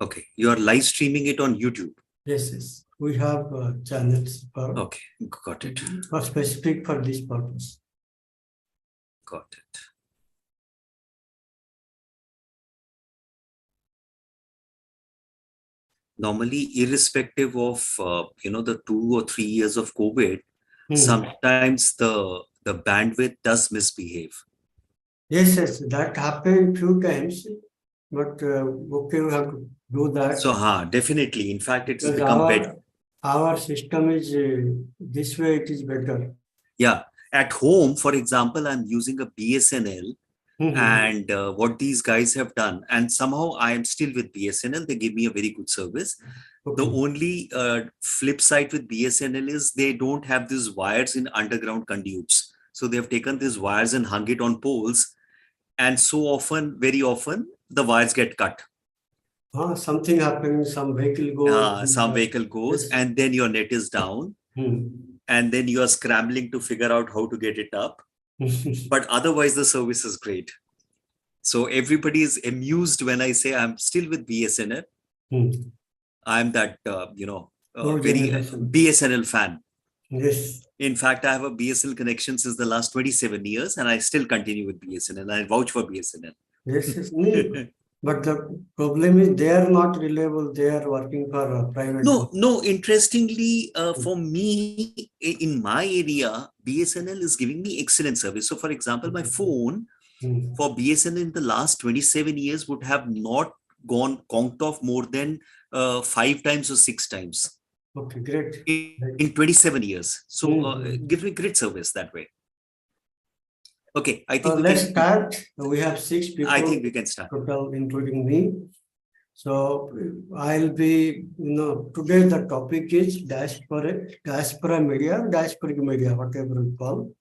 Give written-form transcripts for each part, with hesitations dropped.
Okay, you are live streaming it on YouTube. Yes, yes. We have channels Okay, got it. for specific for this purpose. Got it. Normally, irrespective of the 2 or 3 years of COVID, sometimes the bandwidth does misbehave. Yes, yes, that happened few times, but okay, we have to do that. So, definitely. In fact, it's Because become better. Our system is this way. It is better. Yeah, at home, for example, I'm using a BSNL. And what these guys have done, and somehow I am still with BSNL. They give me a very good service. The only flip side with BSNL is they don't have these wires in underground conduits. So they have taken these wires and hung it on poles. And so often, very often, the wires get cut. Something happens, some vehicle goes. And then your net is down. And then you are scrambling to figure out how to get it up. But otherwise, the service is great. So everybody is amused when I say I'm still with BSNL. I'm that, very BSNL fan. Yes. In fact, I have a BSNL connection since the last 27 years, and I still continue with BSNL. I vouch for BSNL. Yes, yes. But the problem is they are not reliable. They are working for private. No. Interestingly, for me, in my area, BSNL is giving me excellent service. So, for example, my phone for BSNL in the last 27 years would have not gone conked off more than 5 times or 6 times. Okay, great. In 27 years. So, give me great service that way. Okay, I think let's start. We have 6 people. I think we can start. Total, including me. So I'll be, today the topic is diaspora media, diasporic media, whatever we call.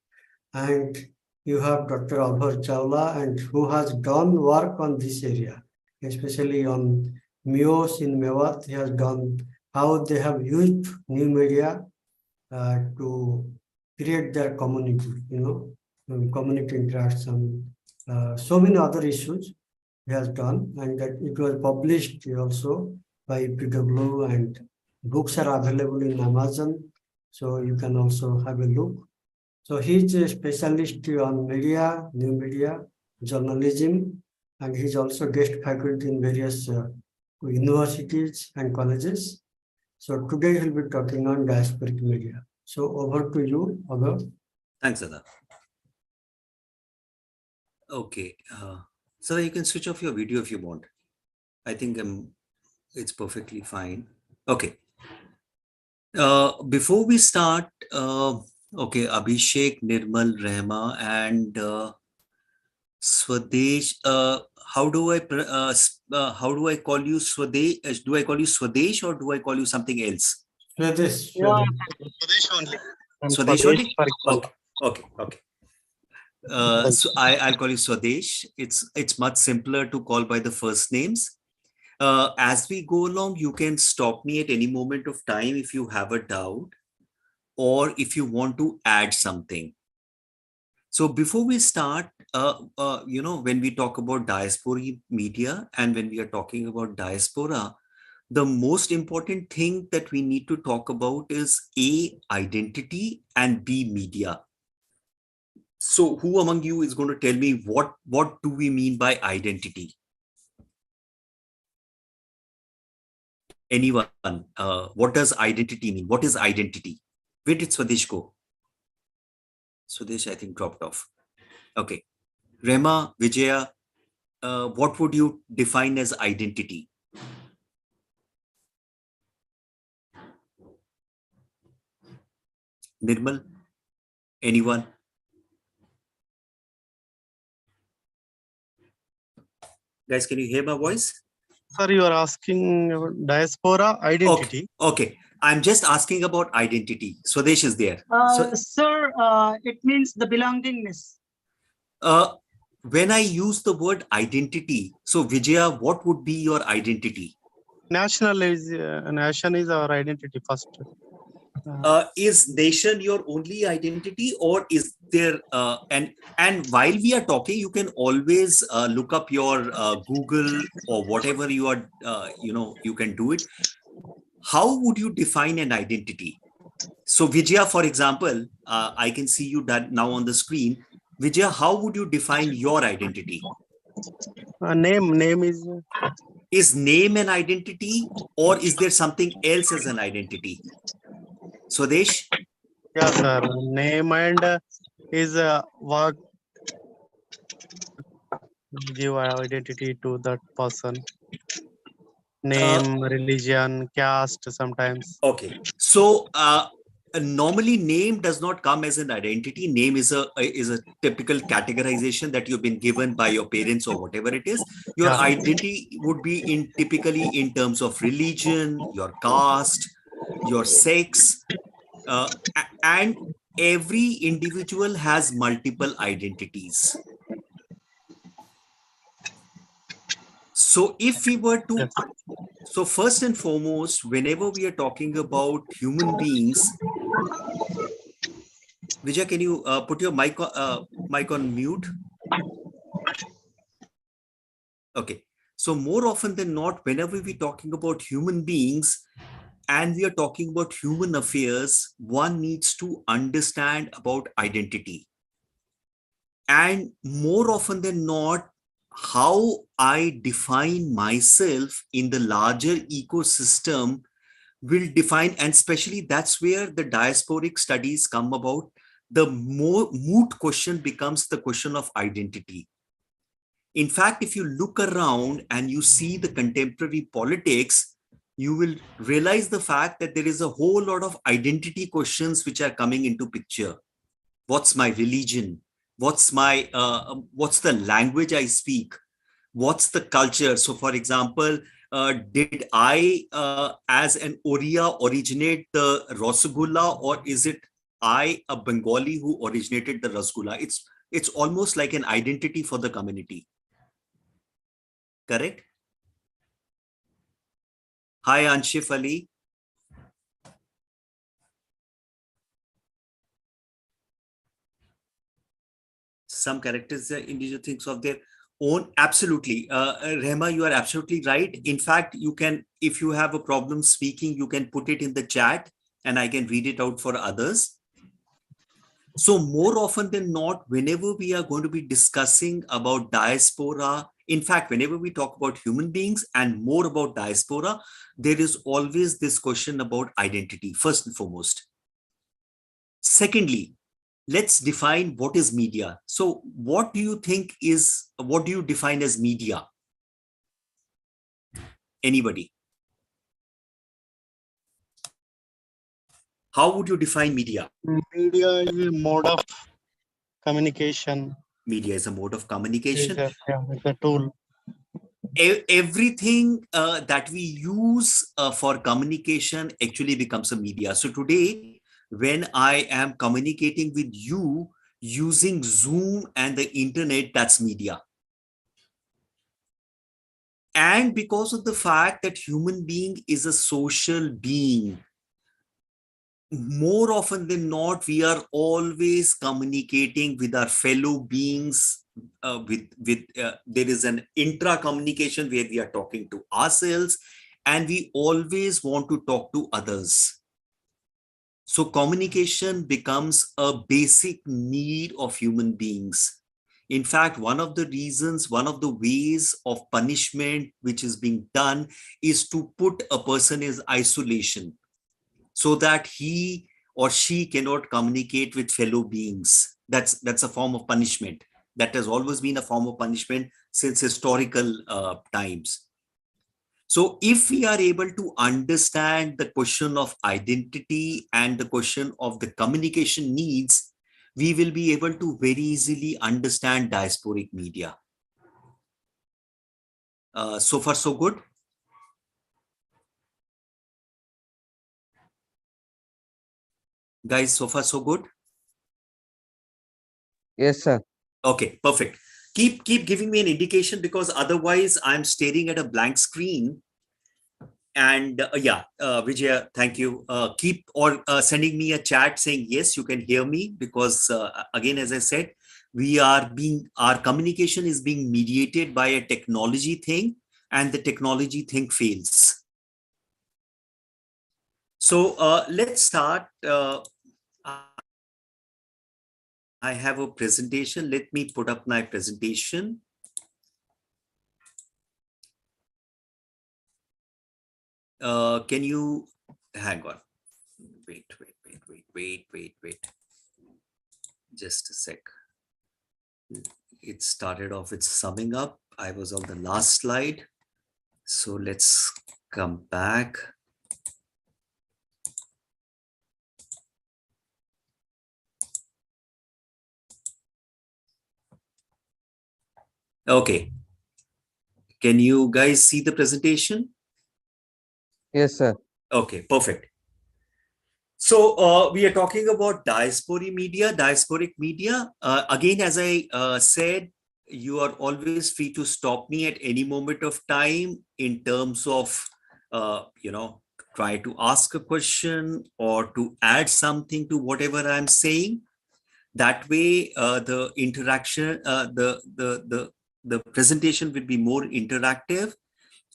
And you have Dr. Abhay Chawla, and who has done work on this area, especially on Mios in Mewat. He has done how they have used new media to create their community, community interaction, so many other issues he has done, and that it was published also by PW, and books are available in Amazon, so you can also have a look. So he's a specialist on media, new media, journalism, and he's also guest faculty in various universities and colleges. So today he'll be talking on diasporic media. So over to you, Abhay. Thanks, Ada. Okay. So you can switch off your video if you want. I think it's perfectly fine. Okay. Before we start, okay, Abhishek, Nirmal, Rehma, and Swadesh. How do I call you Swadesh? Do I call you Swadesh or do I call you something else? Swadesh. Yeah, Swadesh only. Swadesh only? Okay. So I'll call you Swadesh. It's much simpler to call by the first names. As we go along, you can stop me at any moment of time if you have a doubt or if you want to add something. So before we start, when we talk about diasporic media and when we are talking about diaspora, the most important thing that we need to talk about is A, identity, and B, media. So who among you is going to tell me what do we mean by identity? Anyone? What does identity mean? What is identity? Where did Swadesh go? Swadesh, I think, dropped off. Okay. Rema, Vijaya, what would you define as identity? Nirmal? Anyone? Guys, can you hear my voice? Sir, you are asking about diaspora identity. Okay. I'm just asking about identity. Swadesh is there. Sir, it means the belongingness. When I use the word identity, so Vijaya, what would be your identity? Nation is our identity first. Is nation your only identity, or is there, and while we are talking, you can always look up your Google or whatever you are, you can do it. How would you define an identity? So Vijaya, for example, I can see you that now on the screen. Vijaya, how would you define your identity? Name is Is name an identity, or is there something else as an identity? Swadesh? yeah, sir. Name and is what give identity to that person. Name, religion, caste sometimes. Okay. So normally name does not come as an identity. Name is a typical categorization that you've been given by your parents or whatever it is. Your Yeah. identity would be typically in terms of religion, your caste, your sex, and every individual has multiple identities. So if we were to, Yes. so first and foremost, whenever we are talking about human beings, Vijay, can you put your mic on mute? Okay. So more often than not, whenever we're talking about human beings and we are talking about human affairs, one needs to understand about identity. And more often than not, how I define myself in the larger ecosystem will define, and especially that's where the diasporic studies come about. The more moot question becomes the question of identity. In fact, if you look around and you see the contemporary politics, you will realize the fact that there is a whole lot of identity questions which are coming into picture. What's my religion? What's the language I speak? What's the culture? So for example, did I as an Oriya originate the Rasgulla, or is it I, a Bengali, who originated the Rasgulla? It's almost like an identity for the community. Correct? Hi, Anshif Ali. Some characters, individual things of their own. Absolutely. Rehma, you are absolutely right. In fact, you can, if you have a problem speaking, you can put it in the chat and I can read it out for others. So more often than not, whenever we are going to be discussing about diaspora, in fact, whenever we talk about human beings and more about diaspora, there is always this question about identity, first and foremost. Secondly, let's define what is media. So what do you define as media? Anybody? How would you define media? Media is a mode of communication. Media is a mode of communication. It's a tool. Everything that we use for communication actually becomes a media. So today, when I am communicating with you using Zoom and the internet, that's media. And because of the fact that human being is a social being, more often than not, we are always communicating with our fellow beings. There is an intra communication where we are talking to ourselves, and we always want to talk to others. So communication becomes a basic need of human beings. In fact, one of the ways of punishment which is being done is to put a person in isolation, so that he or she cannot communicate with fellow beings. That's a form of punishment. That has always been a form of punishment since historical times. So if we are able to understand the question of identity and the question of the communication needs, we will be able to very easily understand diasporic media. So far, so good. Guys, so far, so good? Yes, sir. Okay, perfect. Keep giving me an indication, because otherwise I'm staring at a blank screen And yeah, Vijaya, thank you. Keep or sending me a chat saying yes, you can hear me, because again, as I said, our communication is being mediated by a technology thing, and the technology thing fails. So let's start. I have a presentation. Let me put up my presentation. Can you hang on? Wait. Just a sec. It started off with summing up. I was on the last slide. So let's come back. Okay. Can you guys see the presentation? Yes, sir. Okay, perfect. So we are talking about diasporic media. Again, as I said, you are always free to stop me at any moment of time in terms of, try to ask a question or to add something to whatever I'm saying. That way, the interaction, the presentation will be more interactive,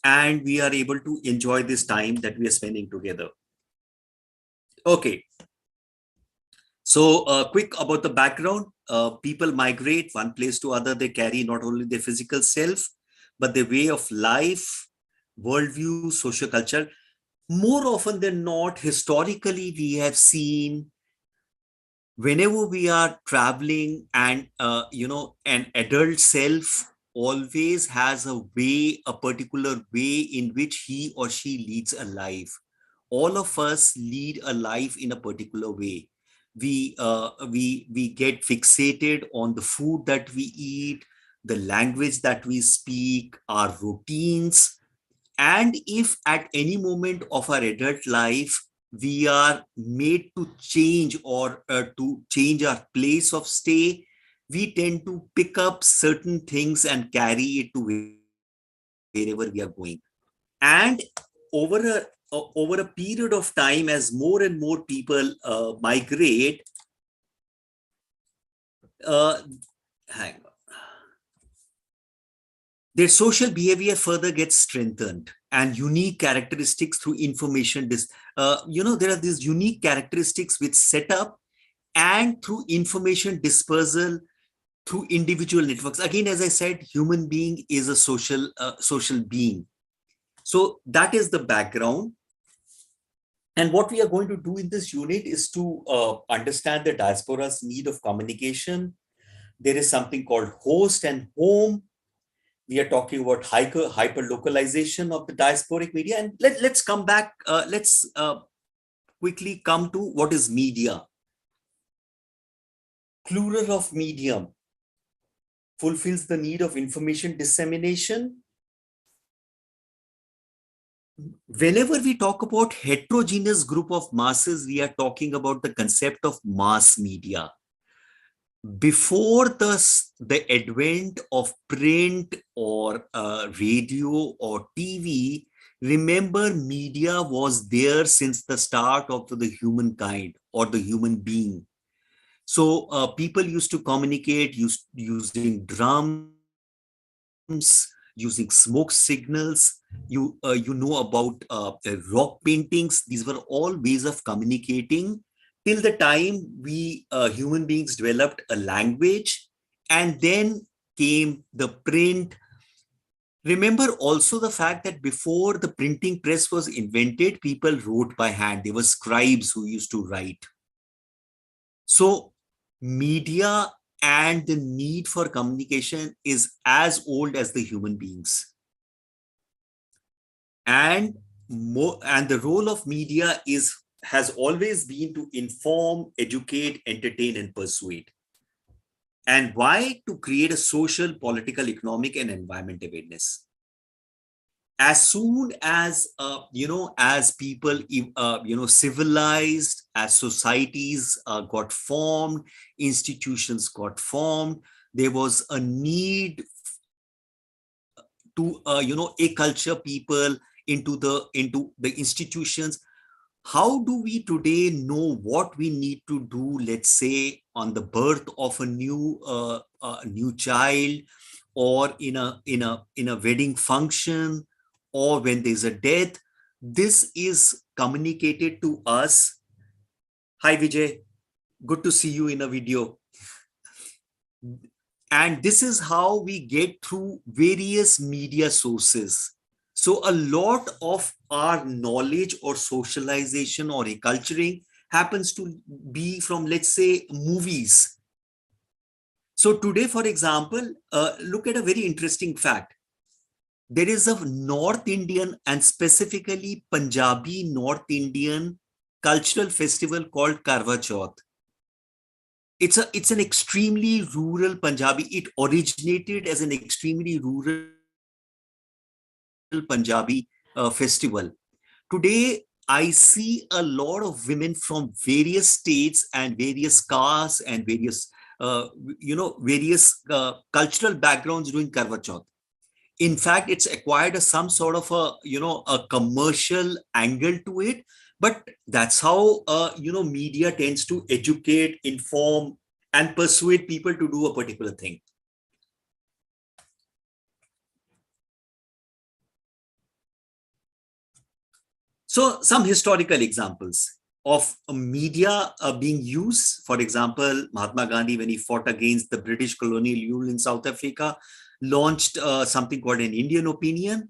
and we are able to enjoy this time that we are spending together. Okay. So quick about the background. People migrate one place to other. They carry not only their physical self, but their way of life, worldview, social culture. More often than not, historically, we have seen whenever we are traveling, and an adult self always has a particular way in which he or she leads a life. All of us lead a life in a particular way. We get fixated on the food that we eat, the language that we speak, our routines. And if at any moment of our adult life we are made to change, or to change our place of stay, we tend to pick up certain things and carry it to wherever we are going. And over a period of time, as more and more people migrate, hang on, their social behavior further gets strengthened, and unique characteristics through information. There are these unique characteristics which set up, and through information dispersal through individual networks. Again, as I said, human being is a social being. So that is the background. And what we are going to do in this unit is to understand the diaspora's need of communication. There is something called host and home. We are talking about hyper localization of the diasporic media. And let's come back. Let's quickly come to what is media. Plural of medium fulfills the need of information dissemination. Whenever we talk about heterogeneous group of masses, we are talking about the concept of mass media. Before the advent of print or radio or TV, remember, media was there since the start of the humankind or the human being. So people used to communicate using drums, using smoke signals. You know about rock paintings. These were all ways of communicating till the time we human beings developed a language, and then came the print. Remember also the fact that before the printing press was invented, people wrote by hand. There were scribes who used to write. So media and the need for communication is as old as the human beings. And the role of media has always been to inform, educate, entertain, and persuade. And why? To create a social, political, economic, and environment awareness. As soon as as people civilized, as societies got formed, institutions got formed, there was a need to a culture people into the institutions. How do we today know what we need to do, let's say on the birth of a new child, or in a wedding function, or when there's a death? This is communicated to us. Hi Vijay, good to see you in a video. And this is how we get through various media sources. So a lot of our knowledge or socialization or acculturing happens to be from, let's say, movies. So today, for example, look at a very interesting fact. There is a North Indian and specifically Punjabi North Indian cultural festival called Karwa Chauth. It's an extremely rural Punjabi. It originated as an extremely rural Punjabi festival. Today, I see a lot of women from various states and various castes and various cultural backgrounds doing Karwa Chauth. In fact, it's acquired some sort of a commercial angle to it, but that's how media tends to educate, inform, and persuade people to do a particular thing. So some historical examples of media being used. For example, Mahatma Gandhi, when he fought against the British colonial rule in South Africa, launched something called an Indian Opinion.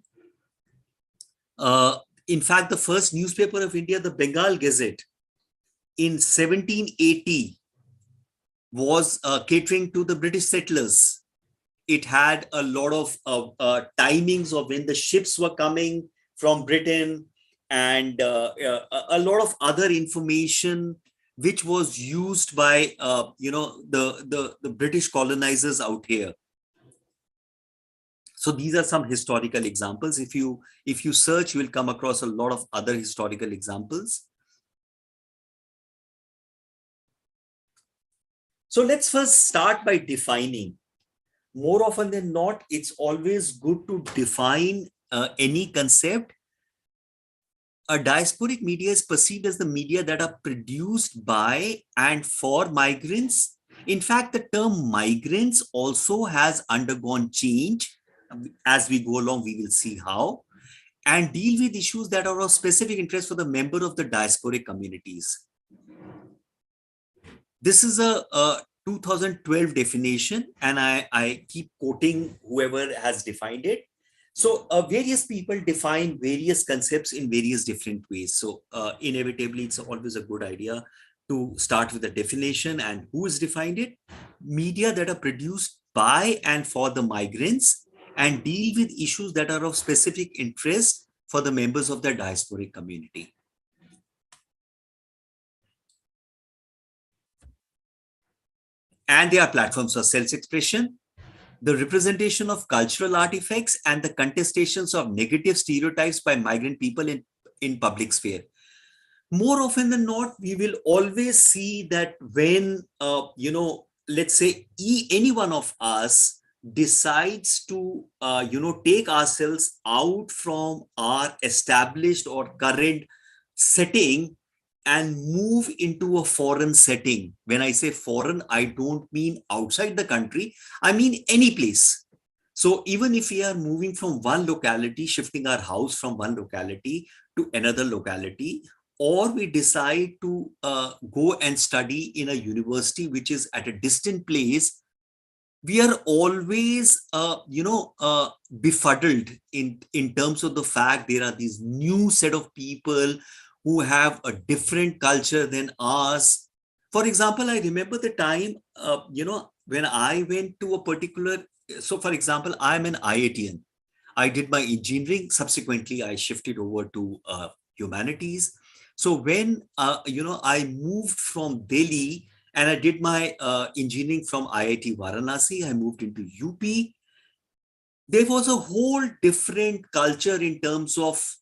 In fact, the first newspaper of India, the Bengal Gazette, in 1780 was catering to the British settlers. It had a lot of timings of when the ships were coming from Britain, and a lot of other information which was used by the British colonizers out here. So these are some historical examples. If you search, you will come across a lot of other historical examples. So let's first start by defining. More often than not, it's always good to define any concept. A diasporic media is perceived as the media that are produced by and for migrants. In fact, the term migrants also has undergone change. As we go along, we will see how, and deal with issues that are of specific interest for the member of the diasporic communities. This is a 2012 definition, and I keep quoting whoever has defined it. So various people define various concepts in various different ways. So inevitably, it's always a good idea to start with the definition and who has defined it. Media that are produced by and for the migrants and deal with issues that are of specific interest for the members of the diasporic community. And they are platforms for self-expression, the representation of cultural artifacts, and the contestations of negative stereotypes by migrant people in public sphere. More often than not, we will always see that when, let's say any one of us decides to, take ourselves out from our established or current setting and move into a foreign setting. When I say foreign, I don't mean outside the country, I mean any place. So even if we are moving from one locality, shifting our house from one locality to another locality, or we decide to go and study in a university which is at a distant place, we are always, befuddled in terms of the fact there are these new set of people who have a different culture than ours. For example, I remember the time, when I went to a particular, so for example, I'm an IITian. I did my engineering. Subsequently, I shifted over to humanities. So when, I moved from Delhi and I did my engineering from IIT Varanasi, I moved into UP. There was a whole different culture in terms of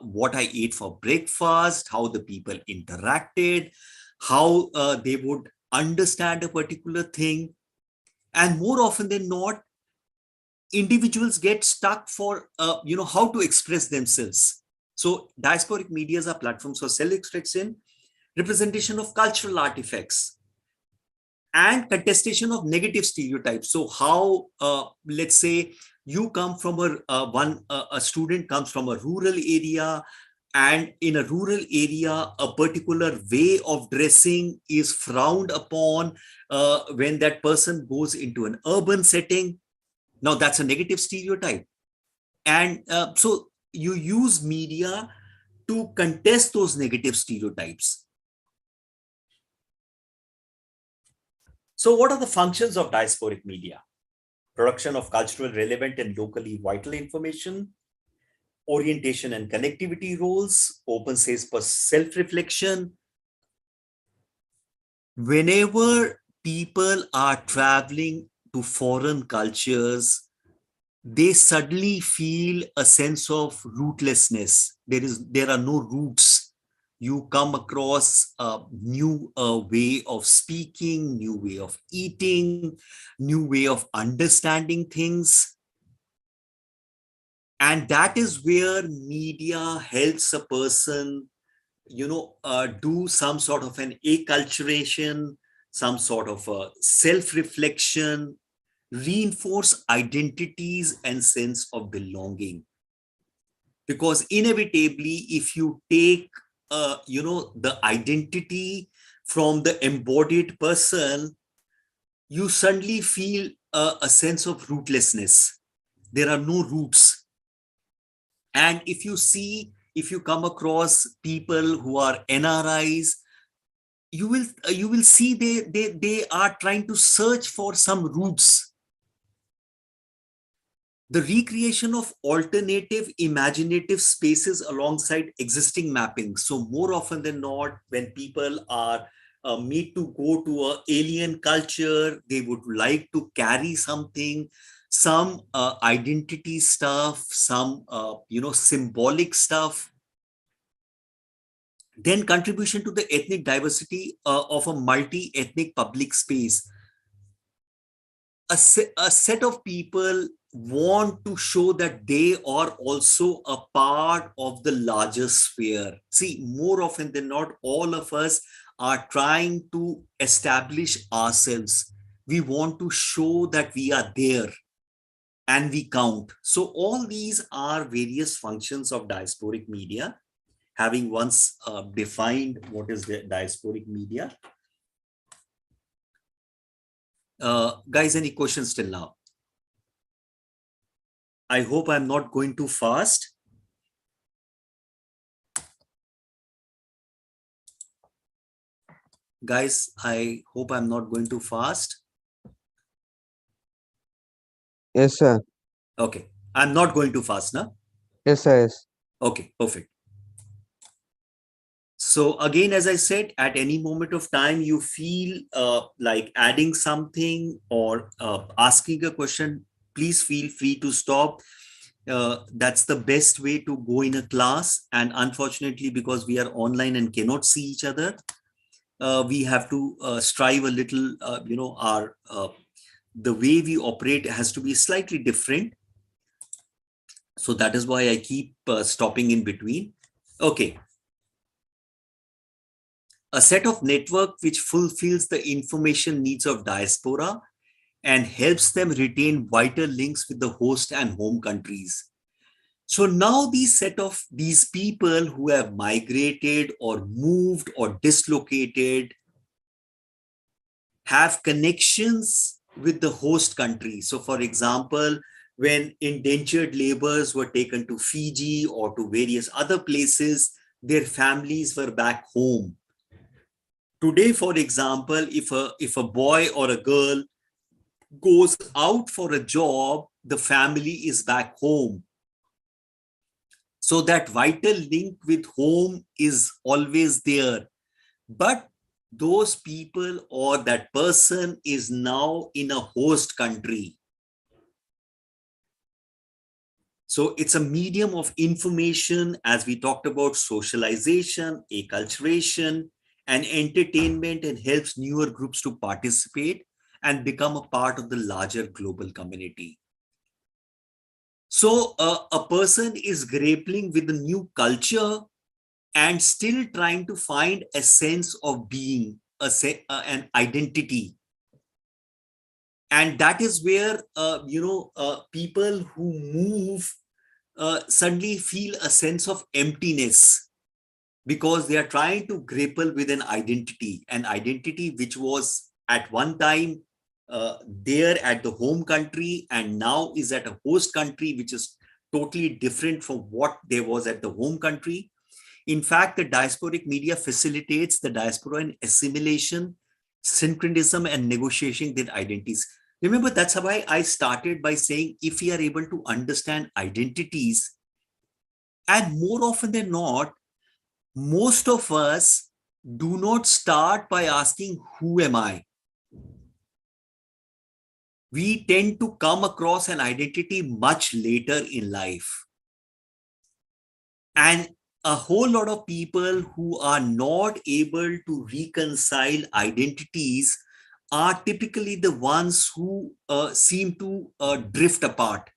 what I ate for breakfast, how the people interacted, how they would understand a particular thing. And more often than not, individuals get stuck for, how to express themselves. So diasporic medias are platforms for self-expression, representation of cultural artifacts, and contestation of negative stereotypes. So how, let's say you come from a student comes from a rural area, and in a rural area, a particular way of dressing is frowned upon when that person goes into an urban setting. Now that's a negative stereotype. And so you use media to contest those negative stereotypes. So what are the functions of diasporic media? Production of cultural relevant and locally vital information, orientation and connectivity roles, open space for self-reflection. Whenever people are traveling to foreign cultures, they suddenly feel a sense of rootlessness. There are no roots. You come across a new way of speaking, new way of eating, new way of understanding things. And that is where media helps a person, do some sort of an acculturation, some sort of a self-reflection, reinforce identities and sense of belonging. Because inevitably, if you take, the identity from the embodied person, you suddenly feel a sense of rootlessness. There are no roots. And if you come across people who are NRIs, you will see they are trying to search for some roots. The recreation of alternative imaginative spaces alongside existing mappings. So more often than not, when people are made to go to an alien culture, they would like to carry something, some identity stuff, some symbolic stuff. Then contribution to the ethnic diversity of a multi-ethnic public space. A set of people want to show that they are also a part of the larger sphere. See, more often than not, all of us are trying to establish ourselves. We want to show that we are there and we count. So all these are various functions of diasporic media. Having once defined what is the diasporic media, guys, any questions till now? I hope I'm not going too fast. Guys, I hope I'm not going too fast. Yes, sir. Okay, I'm not going too fast now. Yes, sir. Yes. Okay, perfect. So again, as I said, at any moment of time, you feel like adding something or asking a question, please feel free to stop. That's the best way to go in a class. And unfortunately, because we are online and cannot see each other, we have to strive a little, the way we operate has to be slightly different. So that is why I keep stopping in between. Okay. A set of network which fulfills the information needs of diaspora and helps them retain vital links with the host and home countries. So now these people who have migrated or moved or dislocated have connections with the host country. So for example, when indentured laborers were taken to Fiji or to various other places, their families were back home. Today, for example, if a boy or a girl goes out for a job, the family is back home. So that vital link with home is always there. But those people or that person is now in a host country. So it's a medium of information, as we talked about, socialization, acculturation, and entertainment, and helps newer groups to participate and become a part of the larger global community. So a person is grappling with a new culture and still trying to find a sense of being, an identity. And that is where, people who move suddenly feel a sense of emptiness because they are trying to grapple with an identity which was at one time there at the home country and now is at a host country, which is totally different from what there was at the home country. In fact, the diasporic media facilitates the diaspora in assimilation, synchronism, and negotiating their identities. Remember, that's how I started by saying if we are able to understand identities, and more often than not, most of us do not start by asking, who am I? We tend to come across an identity much later in life. And a whole lot of people who are not able to reconcile identities are typically the ones who seem to drift apart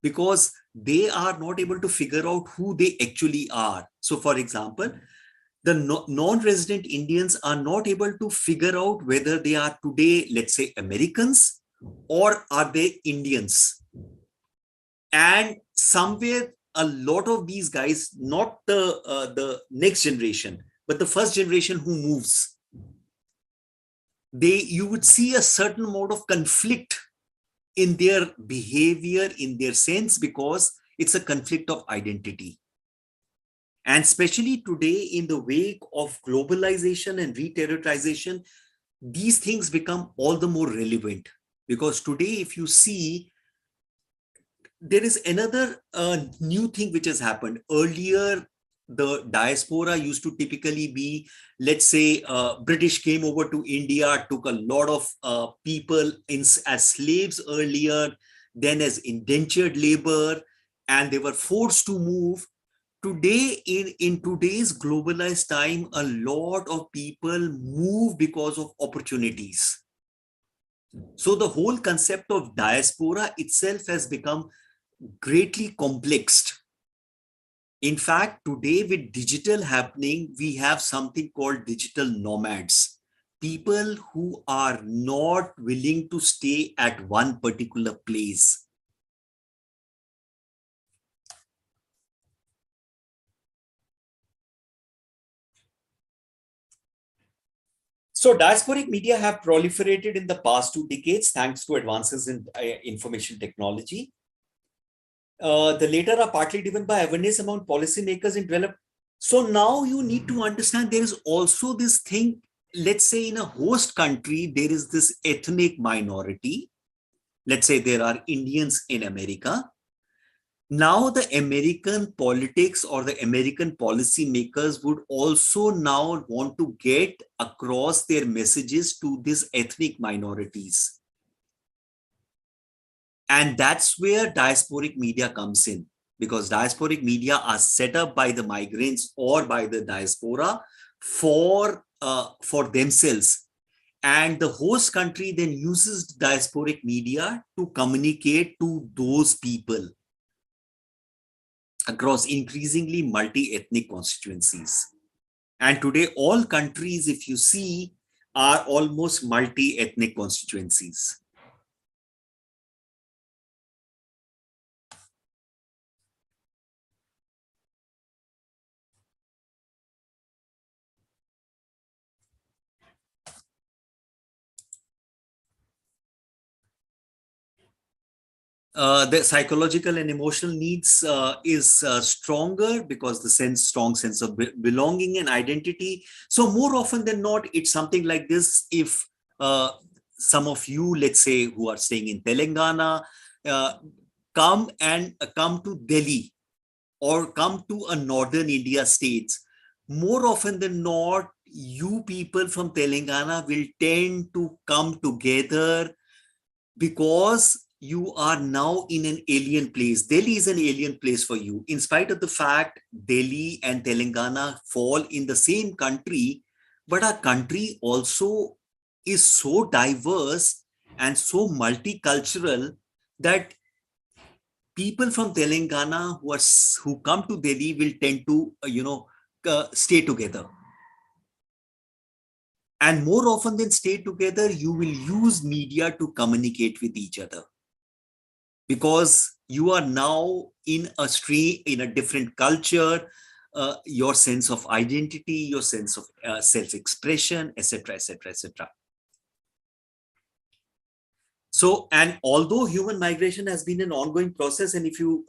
because they are not able to figure out who they actually are. So, for example, the non-resident Indians are not able to figure out whether they are today, let's say, Americans or are they Indians. And somewhere a lot of these guys, not the next generation, but the first generation who moves, you would see a certain amount of conflict in their behavior, in their sense, because it's a conflict of identity. And especially today, in the wake of globalization and re-territorialization, these things become all the more relevant. Because today, if you see, there is another new thing which has happened. Earlier, the diaspora used to typically be, let's say, British came over to India, took a lot of people as slaves earlier, then as indentured labor, and they were forced to move. Today, in today's globalized time, a lot of people move because of opportunities. So the whole concept of diaspora itself has become greatly complexed. In fact, today with digital happening, we have something called digital nomads. People who are not willing to stay at one particular place. So diasporic media have proliferated in the past 2 decades thanks to advances in information technology. The latter are partly driven by awareness among policymakers in developed. So now you need to understand there is also this thing, let's say in a host country, there is this ethnic minority. Let's say there are Indians in America. Now the American politics or the American policymakers would also now want to get across their messages to these ethnic minorities. And that's where diasporic media comes in, because diasporic media are set up by the migrants or by the diaspora for themselves. And the host country then uses diasporic media to communicate to those people across increasingly multi-ethnic constituencies. And today, all countries, if you see, are almost multi-ethnic constituencies. The psychological and emotional needs is stronger because the strong sense of belonging and identity. So more often than not, it's something like this. If some of you, let's say, who are staying in Telangana, come to Delhi or come to a northern India states, more often than not, you people from Telangana will tend to come together because you are now in an alien place. Delhi is an alien place for you. In spite of the fact Delhi and Telangana fall in the same country, but our country also is so diverse and so multicultural that people from Telangana who come to Delhi will tend to, stay together. And more often than stay together, you will use media to communicate with each other. Because you are now in a different culture, your sense of identity, your sense of self-expression, etc., etc., etc. So, and although human migration has been an ongoing process, and if you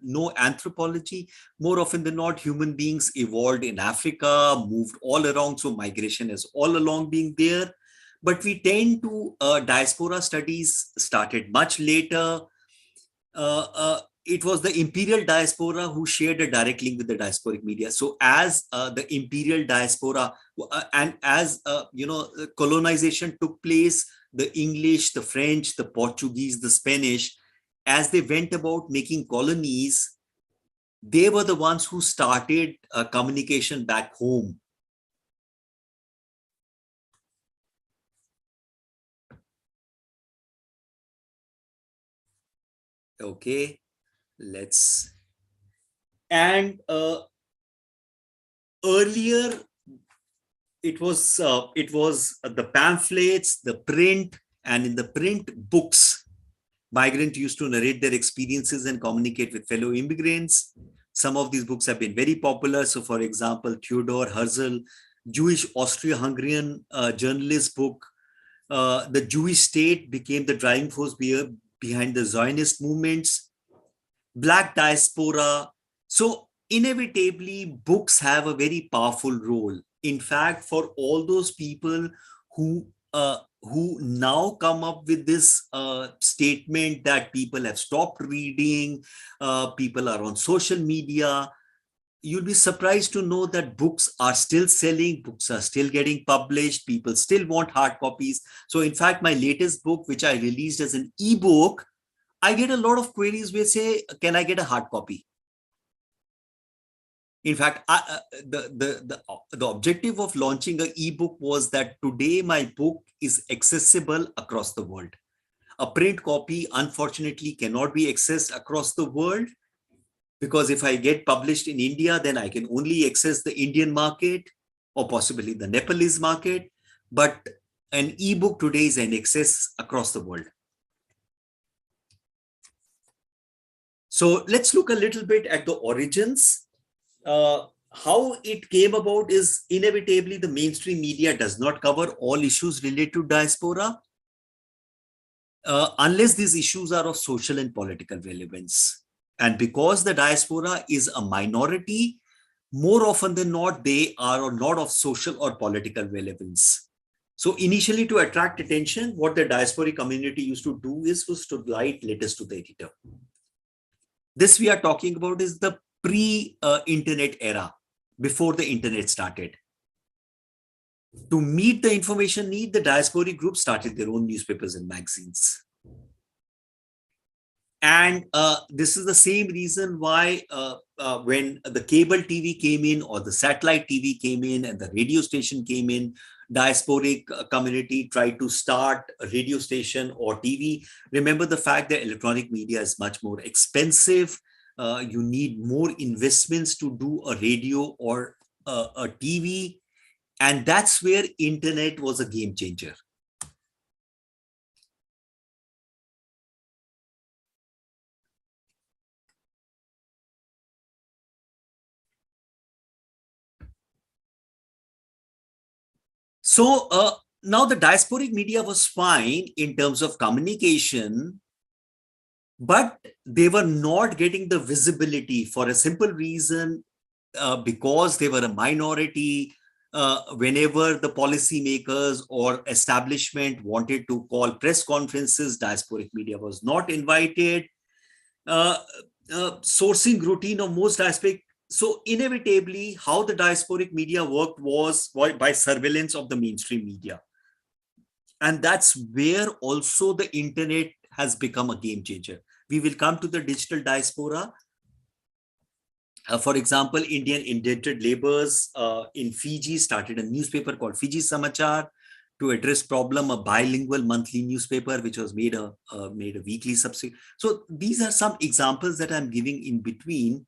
know anthropology, more often than not, human beings evolved in Africa, moved all around. So migration has all along been there. But we tend to diaspora studies started much later. It was the imperial diaspora who shared a direct link with the diasporic media. So as the imperial diaspora and as colonization took place, the English, the French, the Portuguese, the Spanish, as they went about making colonies, they were the ones who started communication back home. Okay, and earlier it was the pamphlets, the print, and in the print books, migrants used to narrate their experiences and communicate with fellow immigrants. Some of these books have been very popular. So, for example, Theodor Herzl, Jewish Austro-Hungarian journalist book, The Jewish State became the driving force behind the Zionist movements, Black Diaspora. So, inevitably, books have a very powerful role. In fact, for all those people who now come up with this statement that people have stopped reading, people are on social media, you'll be surprised to know that books are still selling, books are still getting published, people still want hard copies. So in fact, my latest book, which I released as an ebook, I get a lot of queries where say, can I get a hard copy? In fact, the objective of launching an ebook was that today my book is accessible across the world. A print copy, unfortunately, cannot be accessed across the world, because if I get published in India, then I can only access the Indian market or possibly the Nepalese market. But an ebook today is an access across the world. So let's look a little bit at the origins. How it came about is inevitably the mainstream media does not cover all issues related to diaspora unless these issues are of social and political relevance. And because the diaspora is a minority, more often than not, they are not of social or political relevance. So initially, to attract attention, what the diasporic community used to do was to write letters to the editor. This we are talking about is the pre-internet era, before the internet started. To meet the information need, the diasporic group started their own newspapers and magazines. And this is the same reason why when the cable TV came in, or the satellite TV came in, and the radio station came in, diasporic community tried to start a radio station or TV. Remember the fact that electronic media is much more expensive. You need more investments to do a radio or a TV. And that's where internet was a game changer. So now the diasporic media was fine in terms of communication, but they were not getting the visibility for a simple reason, because they were a minority. Whenever the policymakers or establishment wanted to call press conferences, diasporic media was not invited. Sourcing routine of most aspects. So inevitably, how the diasporic media worked was by surveillance of the mainstream media. And that's where also the internet has become a game changer. We will come to the digital diaspora. For example, Indian indentured laborers in Fiji started a newspaper called Fiji Samachar. to address problem, a bilingual monthly newspaper, which was made a weekly subsidiary. So these are some examples that I'm giving in between.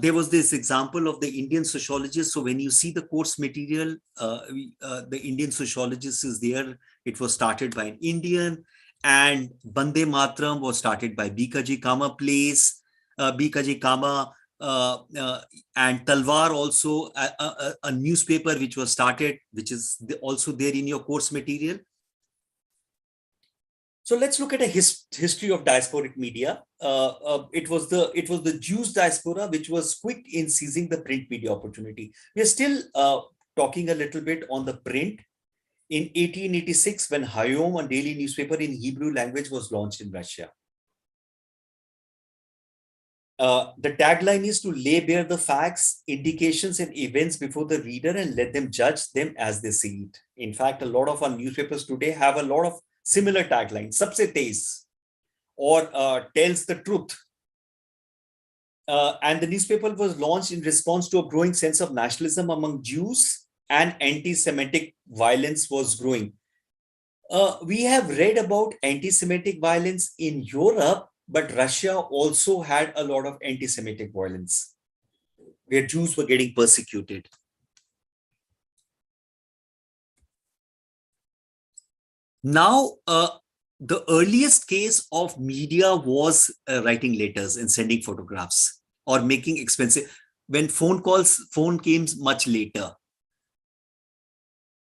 There was this example of the Indian sociologist. So when you see the course material, the Indian sociologist is there. It was started by an Indian, and Bande Matram was started by Bikaji Kama Place, Bikaji Kama, and Talwar also, a newspaper which was started, which is also there in your course material. So let's look at a history of diasporic media. It was the Jews diaspora which was quick in seizing the print media opportunity. We are still talking a little bit on the print. In 1886, when Hayom, a daily newspaper in Hebrew language, was launched in Russia. The tagline is to lay bare the facts, indications, and events before the reader and let them judge them as they see it. In fact, a lot of our newspapers today have a lot of similar taglines, sabse tez, or tells the truth. And the newspaper was launched in response to a growing sense of nationalism among Jews, and anti-Semitic violence was growing. We have read about anti-Semitic violence in Europe, but Russia also had a lot of anti-Semitic violence, where Jews were getting persecuted. Now, the earliest case of media was writing letters and sending photographs or making expensive, when phone came much later.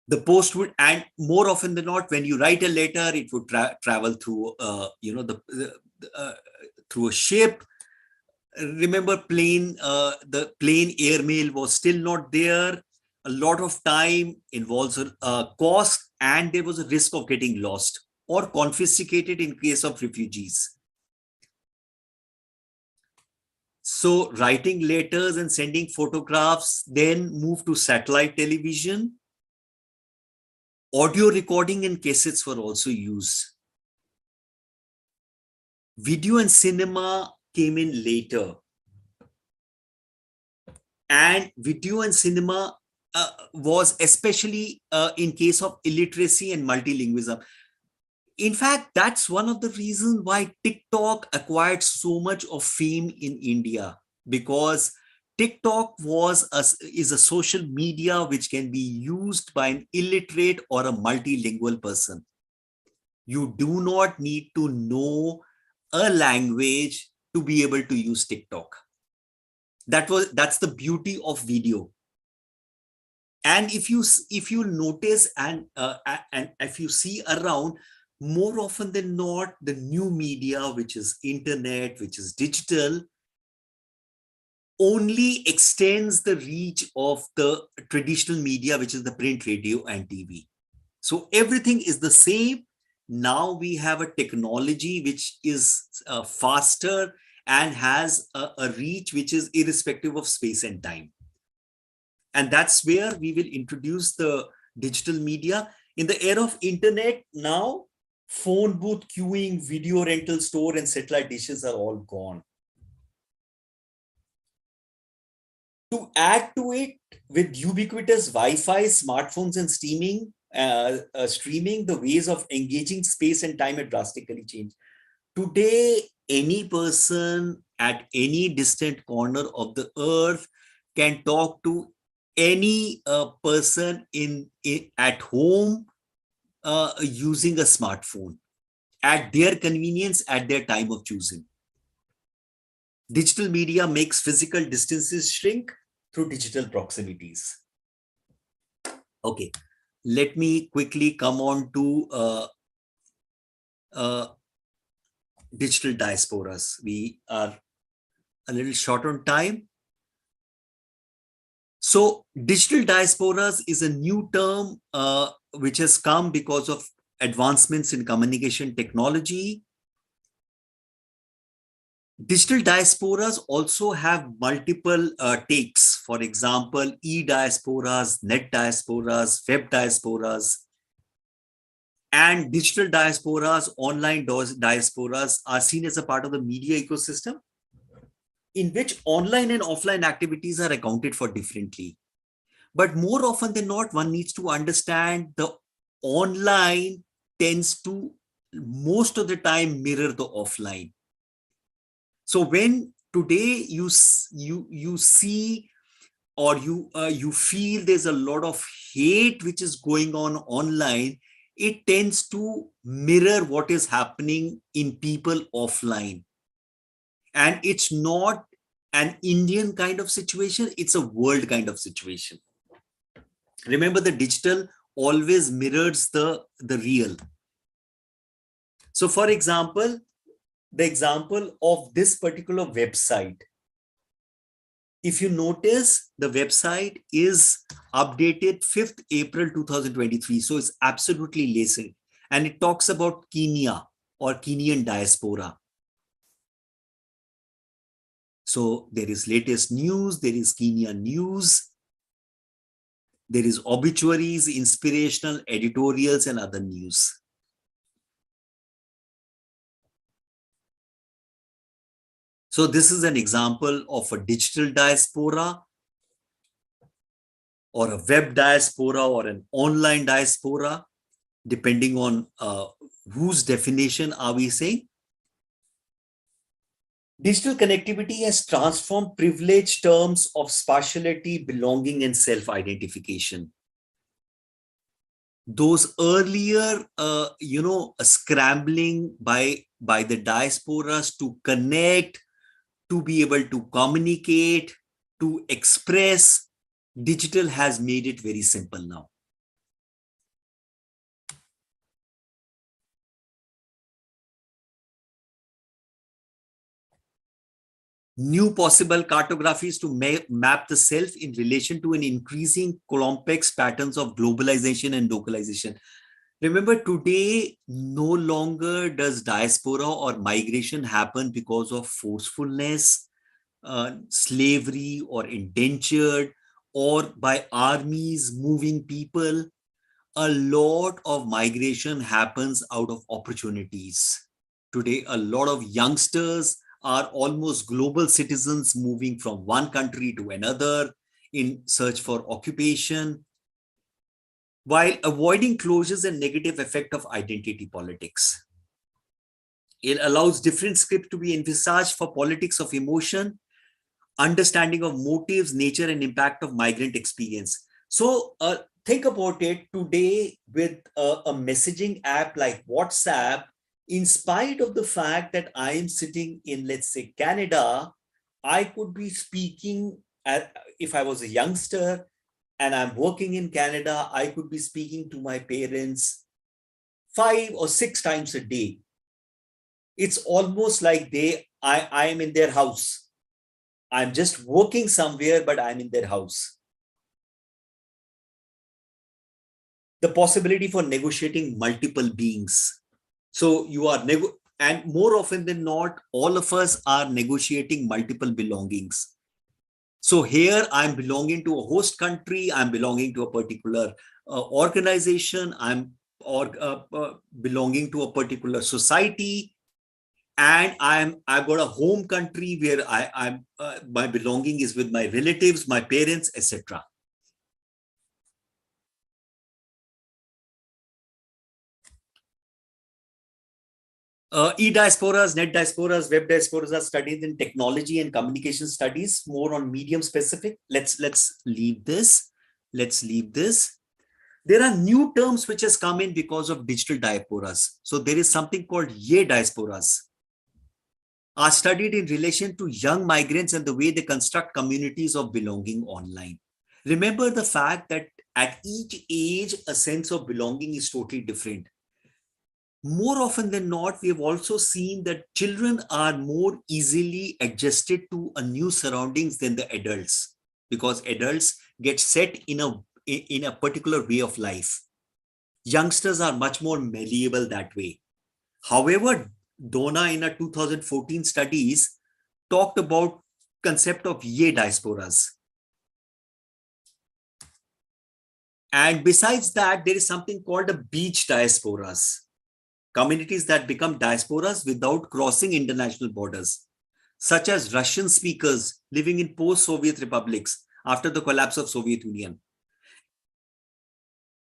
The post would, and more often than not, when you write a letter, it would travel through, through a ship. Remember, the plane airmail was still not there. A lot of time involves cost, and there was a risk of getting lost or confiscated in case of refugees. So writing letters and sending photographs then moved to satellite television. Audio recording and cassettes were also used. Video and cinema came in later. And video and cinema was especially in case of illiteracy and multilingualism. In fact, that's one of the reasons why TikTok acquired so much of fame in India, because TikTok is a social media which can be used by an illiterate or a multilingual person. You do not need to know a language to be able to use TikTok. That's the beauty of video. And if you notice and if you see around, more often than not, the new media, which is internet, which is digital, only extends the reach of the traditional media, which is the print, radio, and TV. So everything is the same. Now we have a technology which is faster and has a reach which is irrespective of space and time. And that's where we will introduce the digital media. In the era of internet now, phone booth queuing, video rental store, and satellite dishes are all gone. To add to it, with ubiquitous Wi-Fi, smartphones, and streaming, the ways of engaging space and time have drastically changed. Today, any person at any distant corner of the earth can talk to any person at home using a smartphone at their convenience, at their time of choosing. Digital media makes physical distances shrink through digital proximities. Okay, let me quickly come on to digital diasporas. We are a little short on time. So digital diasporas is a new term which has come because of advancements in communication technology. Digital diasporas also have multiple takes. For example, e-diasporas, net diasporas, web diasporas. And digital diasporas, online diasporas are seen as a part of the media ecosystem, in which online and offline activities are accounted for differently. But more often than not, one needs to understand the online tends to most of the time mirror the offline. So when today you see or you feel there's a lot of hate which is going on online, it tends to mirror what is happening in people offline. And it's not an Indian kind of situation, it's a world kind of situation. Remember, the digital always mirrors the real. So for example, the example of this particular website, if you notice, the website is updated 5th April 2023. So it's absolutely recent. And it talks about Kenya or Kenyan diaspora. So there is latest news, there is Kenya news, there is obituaries, inspirational editorials, and other news. So this is an example of a digital diaspora or a web diaspora or an online diaspora, depending on whose definition are we saying. Digital connectivity has transformed privileged terms of spatiality, belonging, and self-identification. Those earlier, scrambling by the diasporas to connect, to be able to communicate, to express, digital has made it very simple now. New possible cartographies to map the self in relation to an increasing complex patterns of globalization and localization. Remember, today, no longer does diaspora or migration happen because of forcefulness, slavery, or indentured, or by armies moving people. A lot of migration happens out of opportunities. Today, a lot of youngsters are almost global citizens moving from one country to another in search for occupation, while avoiding closures and negative effect of identity politics. It allows different scripts to be envisaged for politics of emotion, understanding of motives, nature, and impact of migrant experience. So think about it today with a messaging app like WhatsApp. In spite of the fact that I am sitting in, let's say, Canada, I could be speaking, if I was a youngster and I'm working in Canada, I could be speaking to my parents 5 or 6 times a day. It's almost like I am in their house. I'm just working somewhere, but I'm in their house. The possibility for negotiating multiple beings. So you are, and more often than not, all of us are negotiating multiple belongings. So here I'm belonging to a host country, I'm belonging to a particular organization, I'm belonging to a particular society, and I've got a home country where my belonging is with my relatives, my parents, etc. E-diasporas, net diasporas, web diasporas are studied in technology and communication studies, more on medium specific. Let's leave this. Let's leave this. There are new terms which has come in because of digital diasporas. So there is something called ye diasporas, are studied in relation to young migrants and the way they construct communities of belonging online. Remember the fact that at each age, a sense of belonging is totally different. More often than not, we have also seen that children are more easily adjusted to a new surroundings than the adults, because adults get set in a particular way of life. Youngsters are much more malleable that way. However, Donna in a 2014 studies talked about concept of ye diasporas. And besides that, there is something called a beach diasporas. Communities that become diasporas without crossing international borders, such as Russian speakers living in post-Soviet republics after the collapse of Soviet Union.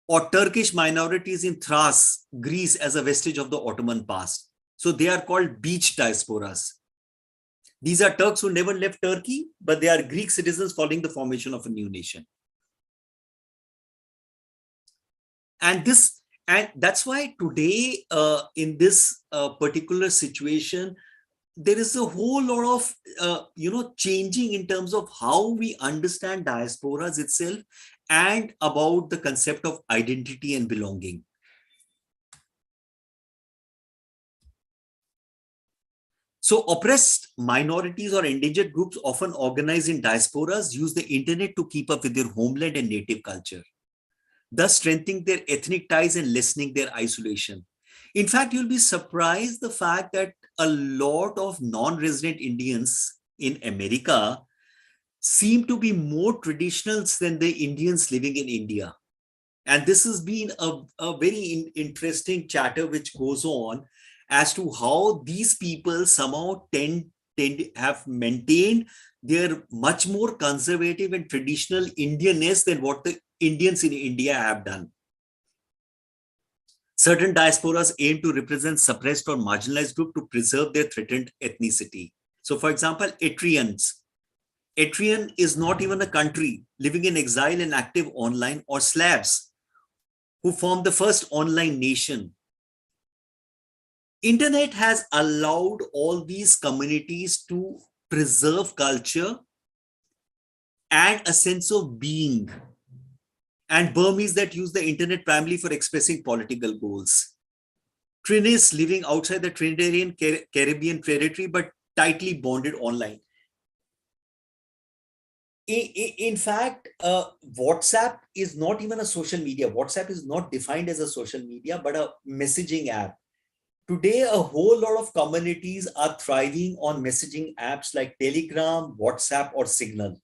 or Turkish minorities in Thrace, Greece, as a vestige of the Ottoman past. So they are called beach diasporas. These are Turks who never left Turkey, but they are Greek citizens following the formation of a new nation. And that's why today, in this particular situation, there is a whole lot of changing in terms of how we understand diasporas itself and about the concept of identity and belonging. So oppressed minorities or endangered groups, often organized in diasporas, use the internet to keep up with their homeland and native culture, thus strengthening their ethnic ties and lessening their isolation. In fact, you'll be surprised the fact that a lot of non-resident Indians in America seem to be more traditionals than the Indians living in India. And this has been a very interesting chatter which goes on as to how these people somehow have maintained their much more conservative and traditional Indianness than what the Indians in India have done. Certain diasporas aim to represent suppressed or marginalized groups to preserve their threatened ethnicity. So, for example, Eritreans. Eritrean is not even a country, living in exile and active online, or Slavs, who formed the first online nation. Internet has allowed all these communities to preserve culture and a sense of being. And Burmese that use the internet primarily for expressing political goals. Trinis living outside the Trinidadian Caribbean territory, but tightly bonded online. In fact, WhatsApp is not even a social media. WhatsApp is not defined as a social media, but a messaging app. Today, a whole lot of communities are thriving on messaging apps like Telegram, WhatsApp, or Signal,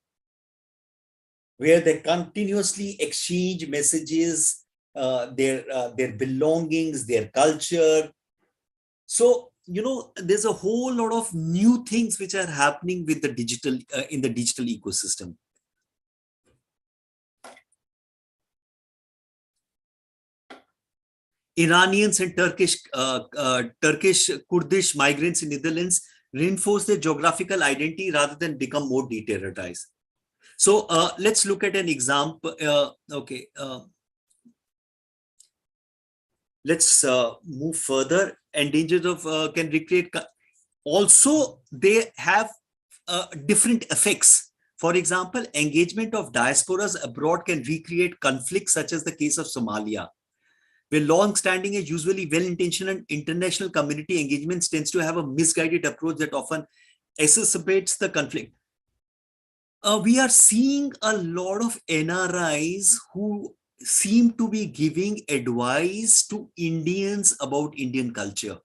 where they continuously exchange messages, their belongings, their culture. So, there's a whole lot of new things which are happening with the digital in the digital ecosystem. Iranians and Turkish Kurdish migrants in Netherlands reinforce their geographical identity rather than become more deteriorized. So let's look at an example. Let's move further. Endangered of can recreate. Also, they have different effects. For example, engagement of diasporas abroad can recreate conflicts, such as the case of Somalia, where long-standing and usually well-intentioned international community engagements tends to have a misguided approach that often exacerbates the conflict. We are seeing a lot of NRIs who seem to be giving advice to Indians about Indian culture.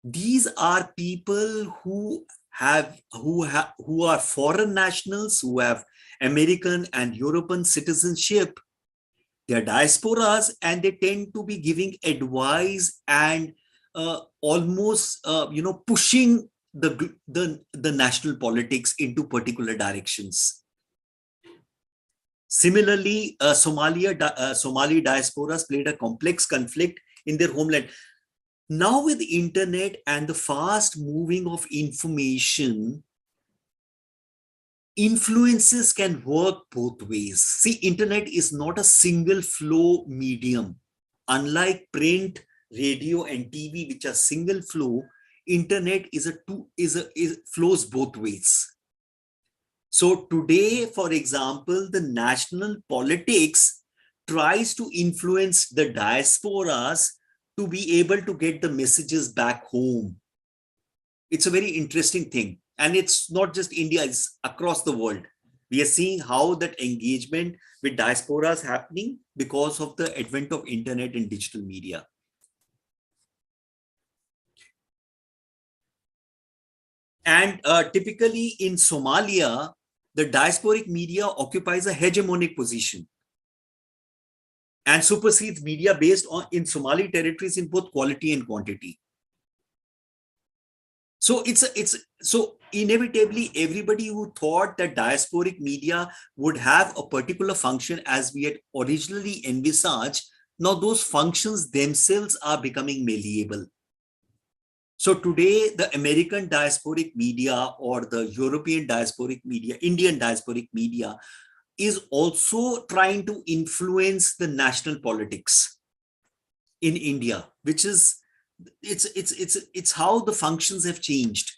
These are people who are foreign nationals, who have American and European citizenship. They are diasporas, and they tend to be giving advice and almost pushing the national politics into particular directions. Similarly, Somali diasporas played a complex conflict in their homeland. Now, with the internet and the fast moving of information, influences can work both ways. See, internet is not a single flow medium. Unlike print, radio, and TV, which are single flow, internet flows both ways. So today, for example, the national politics tries to influence the diasporas to be able to get the messages back home. It's a very interesting thing. And it's not just India, it's across the world. We are seeing how that engagement with diaspora is happening because of the advent of internet and digital media. And typically in Somalia, the diasporic media occupies a hegemonic position and supersedes media based in Somali territories in both quality and quantity. So so inevitably everybody who thought that diasporic media would have a particular function as we had originally envisaged, now those functions themselves are becoming malleable. So today the American diasporic media or the European diasporic media, Indian diasporic media is also trying to influence the national politics in India, which is it's how the functions have changed.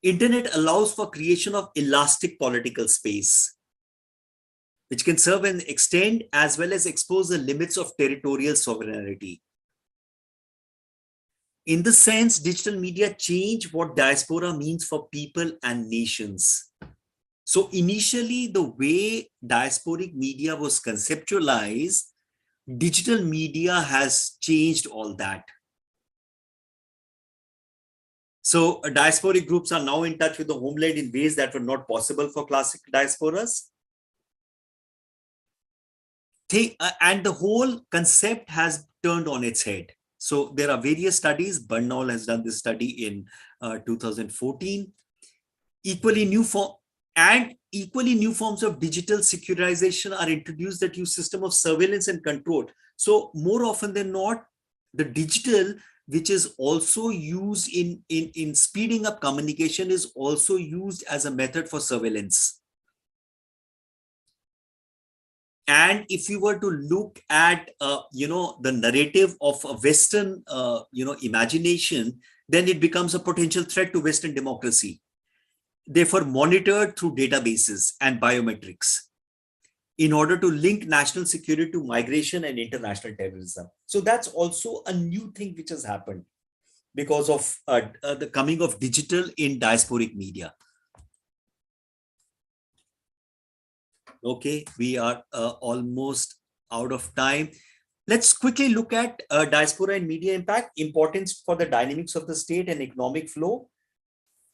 Internet allows for creation of elastic political space, which can serve and extend as well as expose the limits of territorial sovereignty. In this sense, digital media change what diaspora means for people and nations. So initially, the way diasporic media was conceptualized, digital media has changed all that. So diasporic groups are now in touch with the homeland in ways that were not possible for classic diasporas. And the whole concept has turned on its head. So there are various studies. Bernal has done this study in 2014. Equally new forms of digital securitization are introduced that use system of surveillance and control. So more often than not, the digital, which is also used in speeding up communication, is also used as a method for surveillance. And if you were to look at, the narrative of a Western, imagination, then it becomes a potential threat to Western democracy. Therefore, monitored through databases and biometrics in order to link national security to migration and international terrorism. So that's also a new thing which has happened because of the coming of digital in diasporic media. Okay, we are almost out of time. Let's quickly look at diaspora and media impact, importance for the dynamics of the state and economic flow,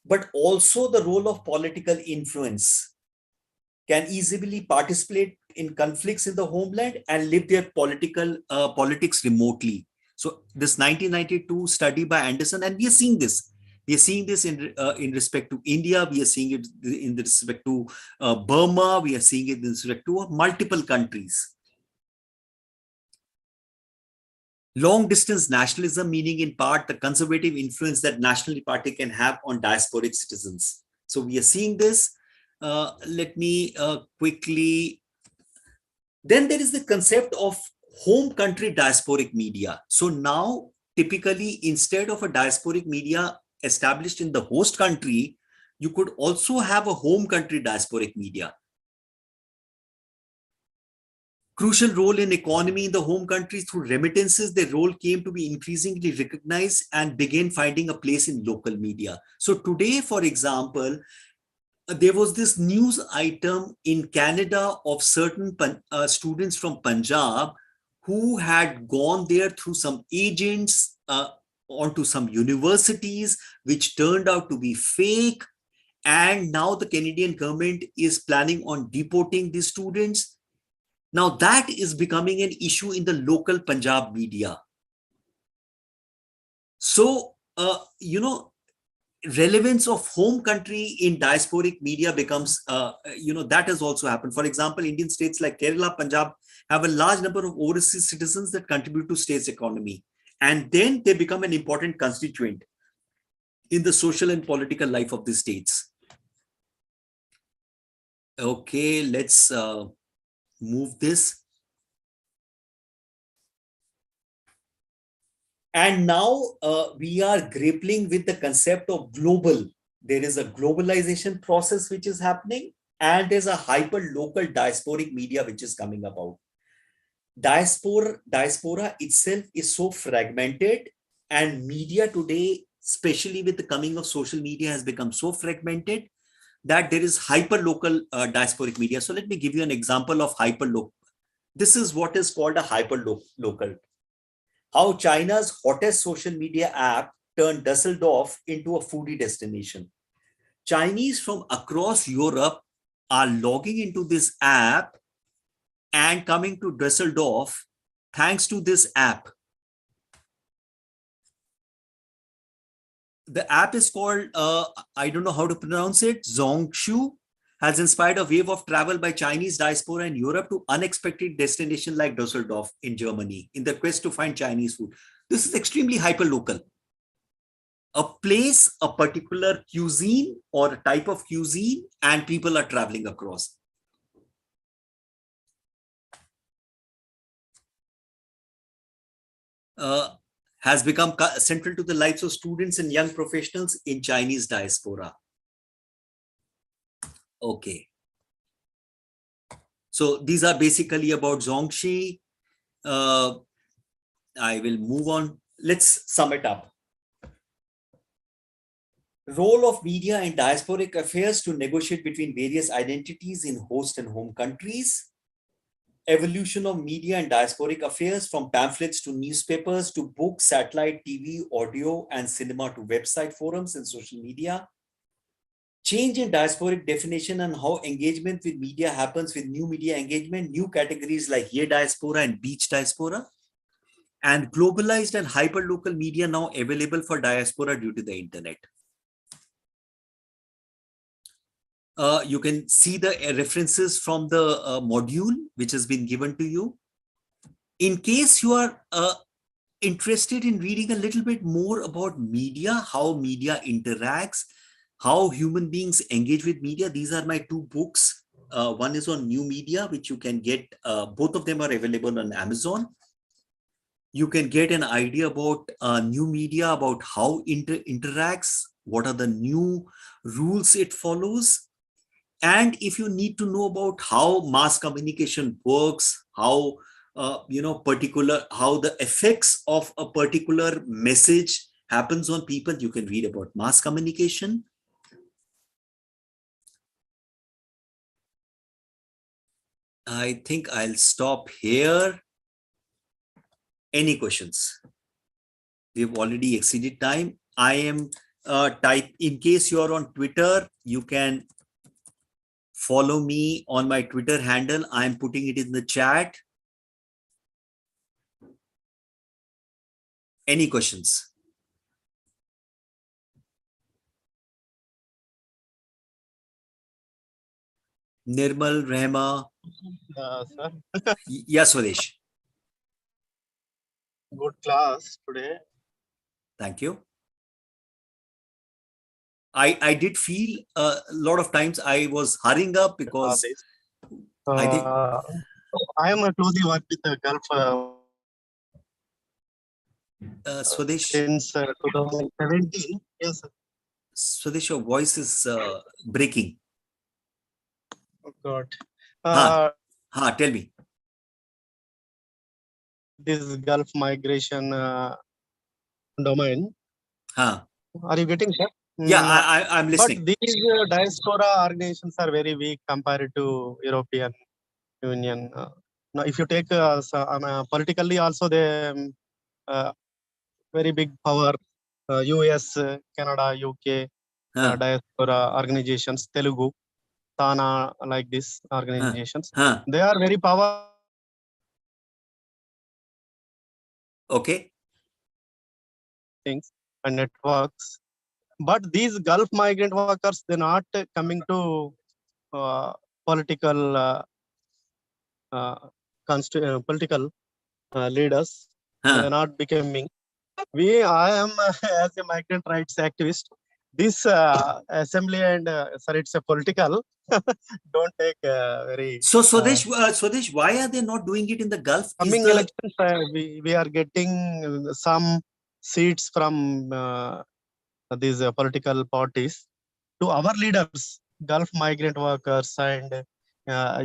but also the role of political influence. Can easily participate in conflicts in the homeland and live their politics remotely. So this 1992 study by Anderson, and we are seeing this. We are seeing this in respect to India. We are seeing it in respect to Burma. We are seeing it in respect to multiple countries. Long distance nationalism, meaning in part the conservative influence that national party can have on diasporic citizens. So we are seeing this. Let me quickly. Then there is the concept of home country diasporic media. So now, typically, instead of a diasporic media established in the host country, you could also have a home country diasporic media. Crucial role in economy in the home country through remittances, their role came to be increasingly recognized and began finding a place in local media. So today, for example, there was this news item in Canada of certain students from Punjab who had gone there through some agents onto some universities, which turned out to be fake. And now the Canadian government is planning on deporting these students. Now that is becoming an issue in the local Punjab media. So, relevance of home country in diasporic media becomes, that has also happened. For example, Indian states like Kerala, Punjab have a large number of overseas citizens that contribute to state's economy. And then they become an important constituent in the social and political life of the states. Okay, let's move this. And now we are grappling with the concept of global. There is a globalization process which is happening, and there's a hyper-local diasporic media which is coming about. Diaspora itself is so fragmented, and media today, especially with the coming of social media, has become so fragmented that there is hyper-local diasporic media. So let me give you an example of hyper-local. This is what is called a hyper-local. How China's hottest social media app turned Dusseldorf into a foodie destination. Chinese from across Europe are logging into this app and coming to Dusseldorf thanks to this app. The app is called, I don't know how to pronounce it, Zongshu, has inspired a wave of travel by Chinese diaspora in Europe to unexpected destinations like Dusseldorf in Germany in the quest to find Chinese food. This is extremely hyper-local. A place, a particular cuisine or a type of cuisine, and people are traveling across. Has become central to the lives of students and young professionals in Chinese diaspora. Okay. So these are basically about Zongxi. I will move on. Let's sum it up. Role of media in diasporic affairs to negotiate between various identities in host and home countries. Evolution of media and diasporic affairs from pamphlets to newspapers to books, satellite, TV, audio, and cinema to website forums and social media. Change in diasporic definition and how engagement with media happens with new media engagement, new categories like Ye Diaspora and Beach Diaspora, and globalized and hyperlocal media now available for diaspora due to the internet. You can see the references from the module which has been given to you. In case you are interested in reading a little bit more about media, how media interacts, how human beings engage with media, these are my two books. One is on new media, which you can get, both of them are available on Amazon. You can get an idea about new media, about how it interacts, what are the new rules it follows. And if you need to know about how mass communication works, how how the effects of a particular message happens on people, you can read about mass communication. I think I'll stop here. Any questions? We've already exceeded time. I am in case you're on Twitter, you can follow me on my Twitter handle. I'm putting it in the chat. Any questions? Nirmal, Rehma. Sir, Yes, Swadesh. good class today. Thank you. I did feel a lot of times I was hurrying up because I think I am closely worked with the Gulf Swadesh, since 2017. Yes, sir. Swadesh, your voice is breaking. Oh God. Tell me. This Gulf migration domain. Huh. Are you getting that? Yeah, I'm listening. But these diaspora organizations are very weak compared to European Union. Now, if you take politically also, they very big power. US, Canada, UK, diaspora organizations, Telugu, Tana, like this organizations. They are very powerful. Okay. Things and networks. But these Gulf migrant workers, they're not coming to political political leaders. They're not becoming. I am as a migrant rights activist. This assembly and it's a political. Don't take very. So Swadesh, why are they not doing it in the Gulf? Coming elections, we are getting some seats from these political parties to our leaders, Gulf migrant workers, and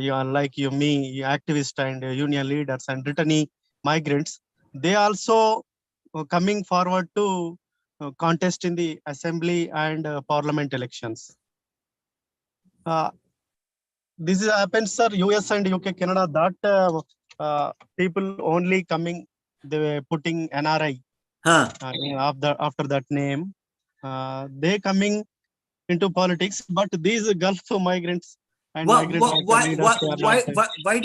you are like me, activists and union leaders and returnee migrants. They also coming forward to contest in the assembly and parliament elections. This happens, sir. US and UK, Canada. That people only coming. They were putting NRI after that name. They coming into politics, but these Gulf migrants and why do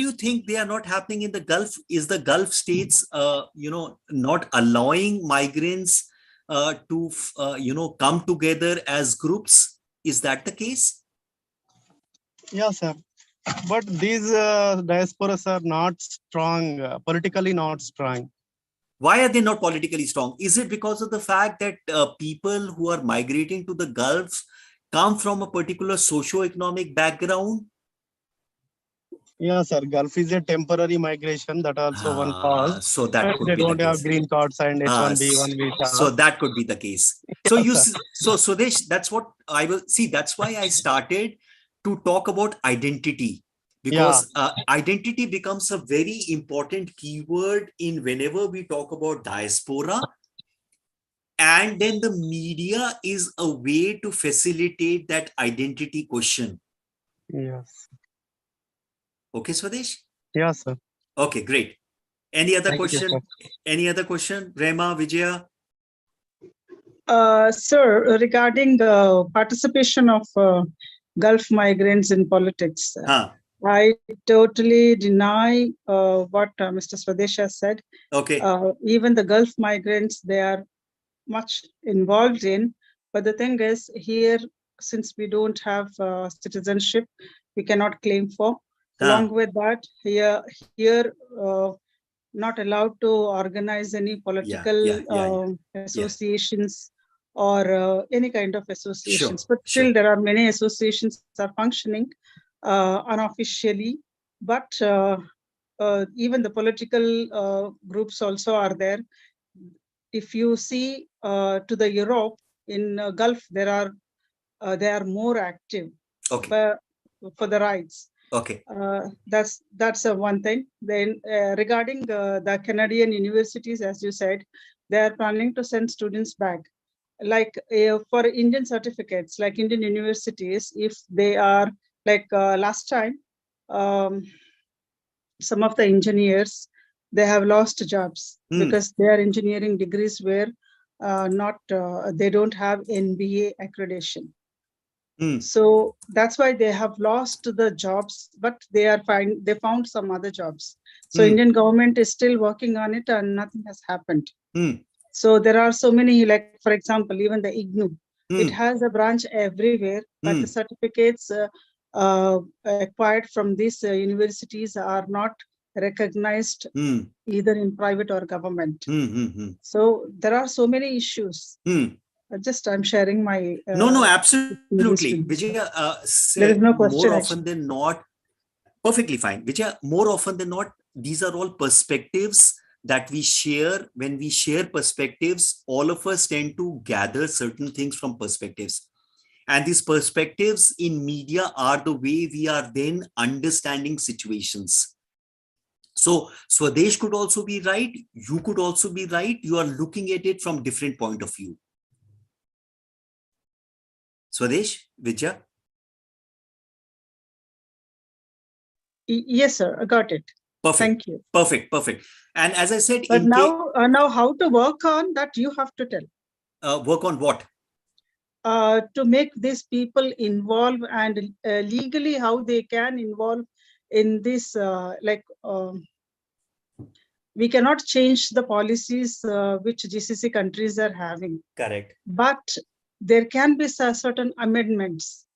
you think they are not happening in the Gulf? Is the Gulf states, not allowing migrants to come together as groups. Is that the case? Yeah, sir. But these diasporas are not strong, politically not strong. Why are they not politically strong? Is it because of the fact that people who are migrating to the Gulf come from a particular socio-economic background? Yeah, sir. Gulf is a temporary migration, that also one cause. So that And could they be the don't have case. green cards and H1B1 visa. So that could be the case. So Yes, so Sudesh, that's what I will see. That's why I started to talk about identity, because identity becomes a very important keyword in whenever we talk about diaspora. And then the media is a way to facilitate that identity question. Yes. Okay, Swadesh? Yes, sir. Okay, great. Any other Thank you, question? sir. Any other question? Rema, Vijaya? Sir, regarding participation of Gulf migrants in politics, I totally deny what Mr. Swadesh has said. Okay. Even the Gulf migrants, they are much involved in. But the thing is, here, since we don't have citizenship, we cannot claim for. Along with that, here not allowed to organize any political associations or any kind of associations. But still, there are many associations that are functioning unofficially. But even the political groups also are there. If you see to the Europe, in Gulf, they are more active for the rights. Okay. That's one thing. Then regarding the Canadian universities, as you said, they are planning to send students back. Like for Indian certificates, like Indian universities, if they are like last time, some of the engineers, they have lost jobs because their engineering degrees were they don't have NBA accreditation. So that's why they have lost the jobs, but they found some other jobs. So Indian government is still working on it and nothing has happened. So there are so many, like for example, even the IGNU, it has a branch everywhere, but the certificates acquired from these universities are not recognized either in private or government. So there are so many issues. Just I'm sharing my no, absolutely, Vijaya. There is no question, more often than not, perfectly fine, Vijaya. More often than not, these are all perspectives that we share. When we share perspectives, all of us tend to gather certain things from perspectives, and these perspectives in media are the way we are then understanding situations. So Swadesh could also be right, you could also be right. You are looking at it from different point of view. Swadesh, Vijaya? Yes, sir. I got it. Perfect. Thank you. Perfect. And as I said, but now how to work on that, you have to tell. Work on what? To make these people involve and legally how they can involve in this, we cannot change the policies which GCC countries are having. Correct. But there can be certain amendments.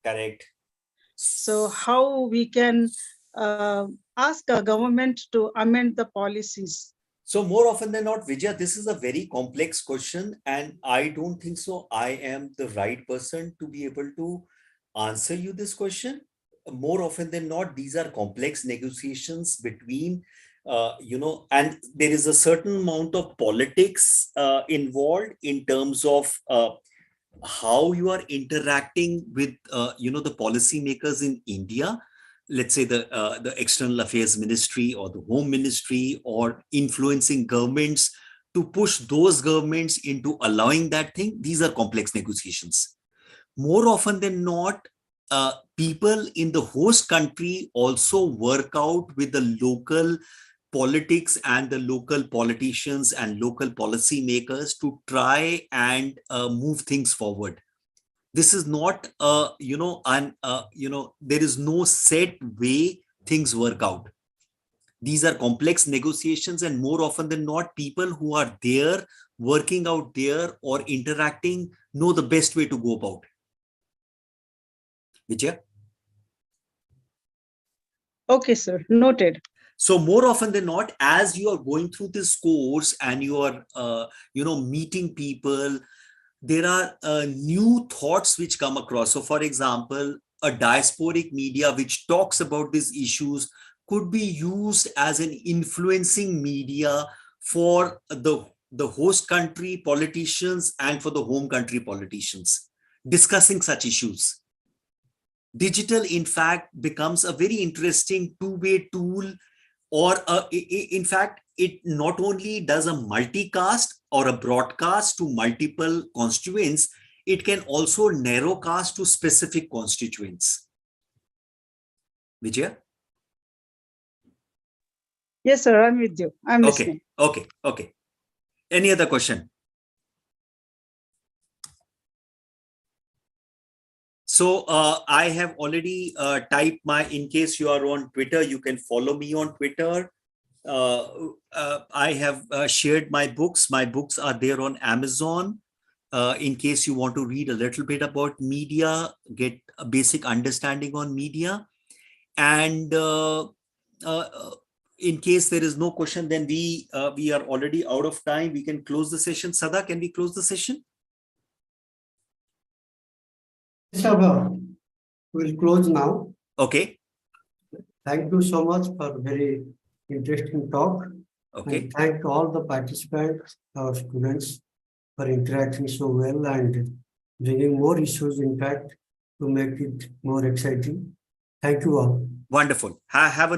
Correct. So how we can ask a government to amend the policies? So more often than not, Vijaya, this is a very complex question, and I don't think so I am the right person to be able to answer you this question. More often than not, these are complex negotiations between, and there is a certain amount of politics involved in terms of how you are interacting with, the policymakers in India. Let's say the External Affairs Ministry or the Home Ministry, or influencing governments to push those governments into allowing that thing. These are complex negotiations. More often than not, people in the host country also work out with the local politics and the local politicians and local policymakers to try and move things forward. This is not, there is no set way things work out. These are complex negotiations, and more often than not, people who are there working out there or interacting know the best way to go about it. Vijaya? Okay, sir. Noted. So more often than not, as you are going through this course and you are, meeting people, there are new thoughts which come across. So for example, a diasporic media which talks about these issues could be used as an influencing media for the host country politicians and for the home country politicians discussing such issues. Digital, in fact, becomes a very interesting two-way tool, or in fact, it not only does a multicast or a broadcast to multiple constituents, it can also narrowcast to specific constituents. Vijaya? Yes, sir. I'm with you. I'm listening. Okay. Any other question? So I have already typed in case you are on Twitter, you can follow me on Twitter. I have shared my books. My books are there on Amazon. In case you want to read a little bit about media, get a basic understanding on media. And in case there is no question, then we are already out of time. We can close the session. Sada, can we close the session? We'll close now. Okay. Thank you so much for very interesting talk. Okay. And thank all the participants, our students, for interacting so well and bringing more issues, in fact, to make it more exciting. Thank you all. Wonderful. Have a